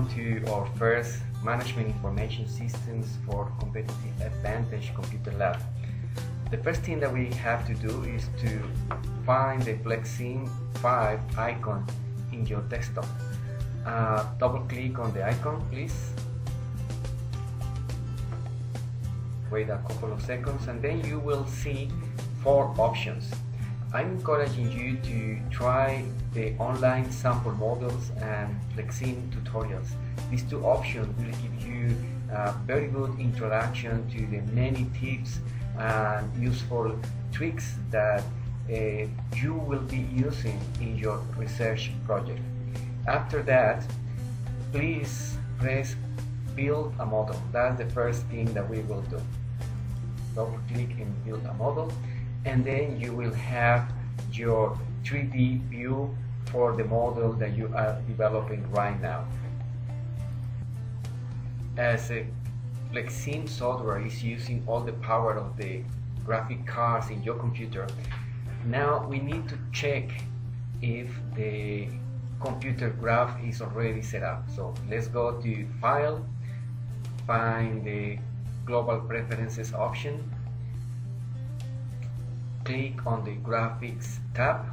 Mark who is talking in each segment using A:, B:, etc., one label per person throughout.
A: Welcome to our first Management Information Systems for Competitive Advantage Computer Lab. The first thing that we have to do is to find the Flexsim 5 icon in your desktop. Double click on the icon, please. Wait a couple of seconds and then you will see 4 options. I'm encouraging you to try the online sample models and Flexsim tutorials. These 2 options will give you a very good introduction to the many tips and useful tricks that you will be using in your research project. After that, please press build a model. That's the first thing that we will do. Double click and build a model, and then you will have your 3D view for the model that you are developing right now. As a Flexsim software is using all the power of the graphic cards in your computer, now we need to check if the computer graph is already set up. So let's go to File, find the Global Preferences option, click on the Graphics tab,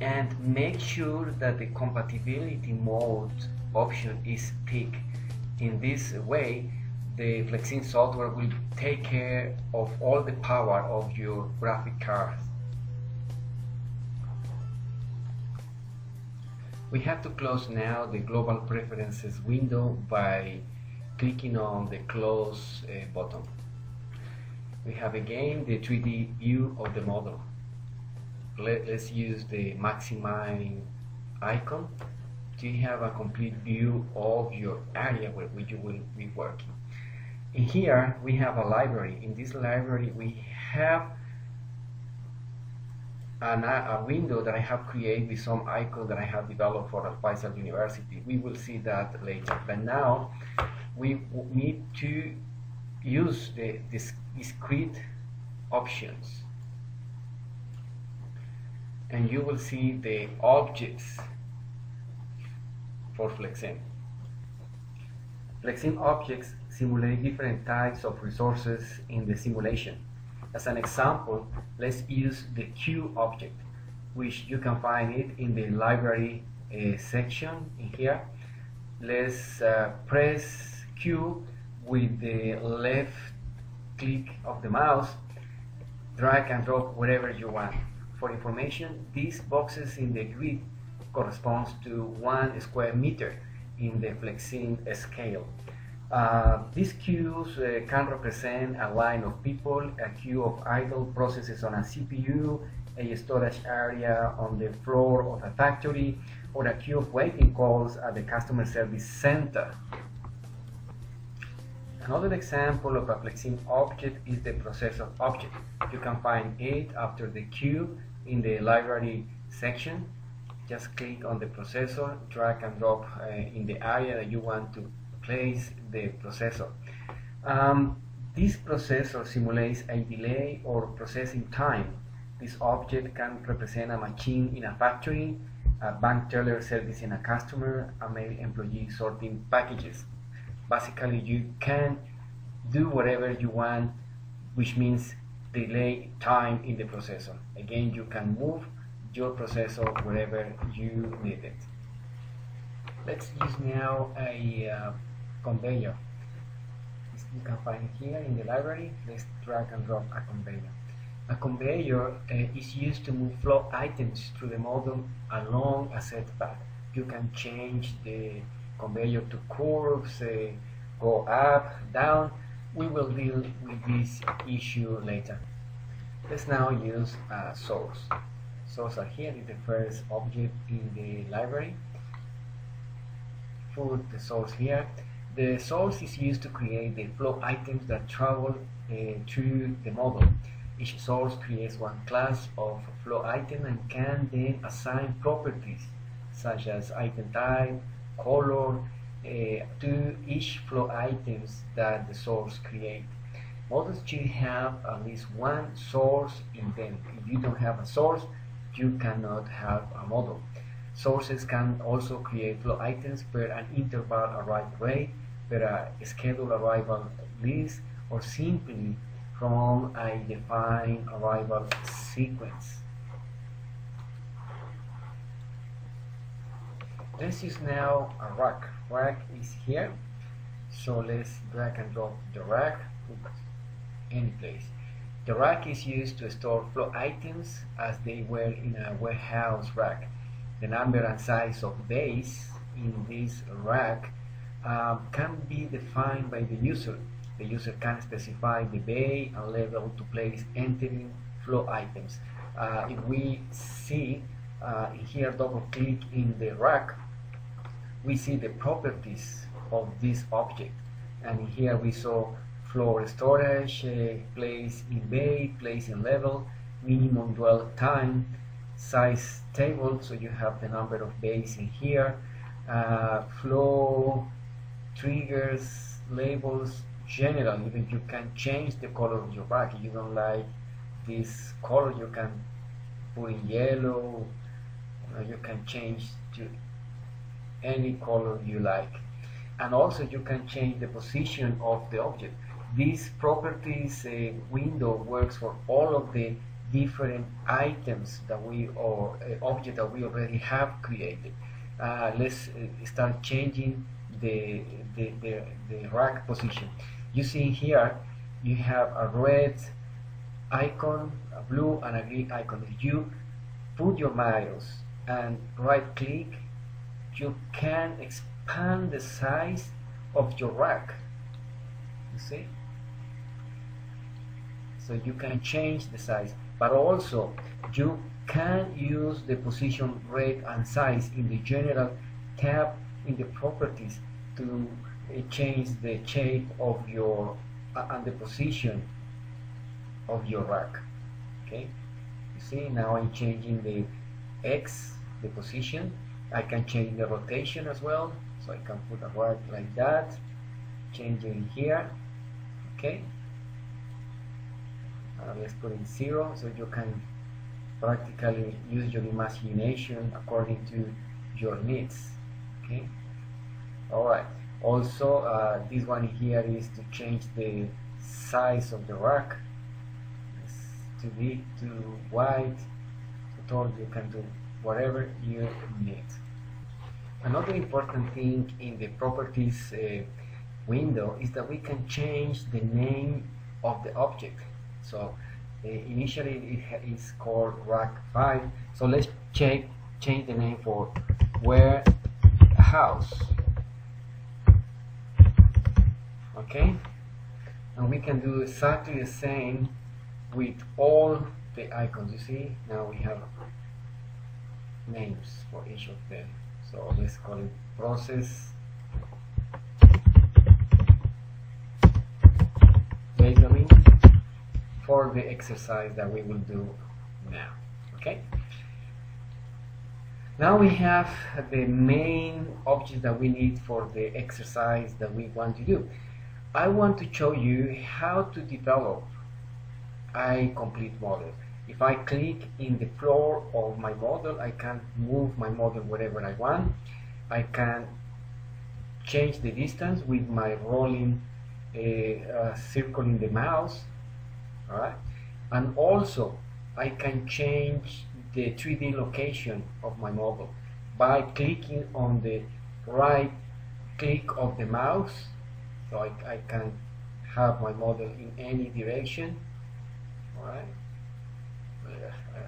A: and make sure that the Compatibility Mode option is ticked. In this way, the Flexsim software will take care of all the power of your graphic cards. We have to close now the Global Preferences window by clicking on the Close button. We have again the 3D view of the model. Let's use the Maximize icon to have a complete view of your area where you will be working. In here we have a library. In this library we have a window that I have created with some icons that I have developed for Faisal University. We will see that later, but now we need to use the discrete options, and you will see the objects for Flexsim. Flexsim objects simulate different types of resources in the simulation. As an example, let's use the Q object, which you can find it in the library section in here. Let's press Q with the left click of the mouse, drag and drop wherever you want. For information, these boxes in the grid corresponds to 1 square meter in the Flexsim scale. These queues can represent a line of people, a queue of idle processes on a CPU, a storage area on the floor of a factory, or a queue of waiting calls at the customer service center. Another example of a Flexsim object is the processor object. You can find it after the queue in the library section. Just click on the processor, drag and drop in the area that you want to place the processor. This processor simulates a delay or processing time. This object can represent a machine in a factory, a bank teller servicing a customer, a mail employee sorting packages. Basically, you can do whatever you want, which means delay time in the processor. Again, you can move your processor wherever you need it. Let's use now a conveyor. You can find it here in the library. Let's drag and drop a conveyor. A conveyor is used to move flow items through the model along a set path. You can change the conveyor to curves, go up, down. We will deal with this issue later. Let's now use a source. Source are here is the first object in the library. Put the source here. The source is used to create the flow items that travel through the model. Each source creates one class of flow item and can then assign properties such as item type, color, to each flow items that the source create. Models should have at least one source in them. If you don't have a source, you cannot have a model. Sources can also create flow items per an interval arrival rate, per a scheduled arrival list, or simply from a defined arrival sequence. Let's use now a rack. Rack is here, so let's drag and drop the rack any place. The rack is used to store flow items as they were in a warehouse rack. The number and size of bays in this rack can be defined by the user. The user can specify the bay and level to place entering flow items. If we see here, double click in the rack, we see the properties of this object, and here we saw floor storage, place in bay, place in level, minimum dwell time, size table, so you have the number of bays in here, flow, triggers, labels, general. Even you can change the color of your rack. If you don't like this color, you can put in yellow, you can change to any color you like, and also you can change the position of the object. This properties window works for all of the different items that we or object that we already have created. Let's start changing the rack position. You see here you have a red icon, a blue and a green icon. If you put your mouse and right click, you can expand the size of your rack. You see? So you can change the size, but also you can use the position rate and size in the general tab in the properties to change the shape of your and the position of your rack. Okay, you see, now I'm changing the X, the position. I can change the rotation as well, so I can put a rack like that, change it here. Okay, let's put in 0, so you can practically use your imagination according to your needs. Okay, all right. Also, this one here is to change the size of the rack. It's too big, too wide, too tall. You can do whatever you need. Another important thing in the properties window is that we can change the name of the object. So initially it is called rack 5, so let's change the name for warehouse. Okay, and we can do exactly the same with all the icons. You see, now we have names for each of them. So let's call it process labeling for the exercise that we will do now. Okay, now we have the main object that we need for the exercise that we want to do. I want to show you how to develop a complete model. If I click in the floor of my model, I can move my model wherever I want. I can change the distance with my rolling circling the mouse. Alright, and also I can change the 3D location of my model by clicking on the right click of the mouse. So I can have my model in any direction. Alright,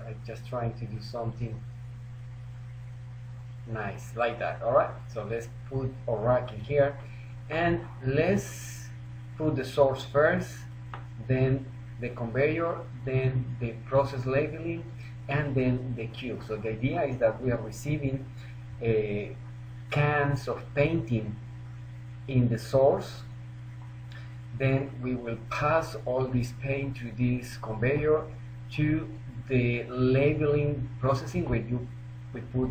A: I'm just trying to do something nice like that. Alright, so let's put a rack in here, and let's put the source first, then the conveyor, then the process labeling, and then the queue. So the idea is that we are receiving cans of painting in the source. Then we will pass all this paint through this conveyor to the labeling processing, where we put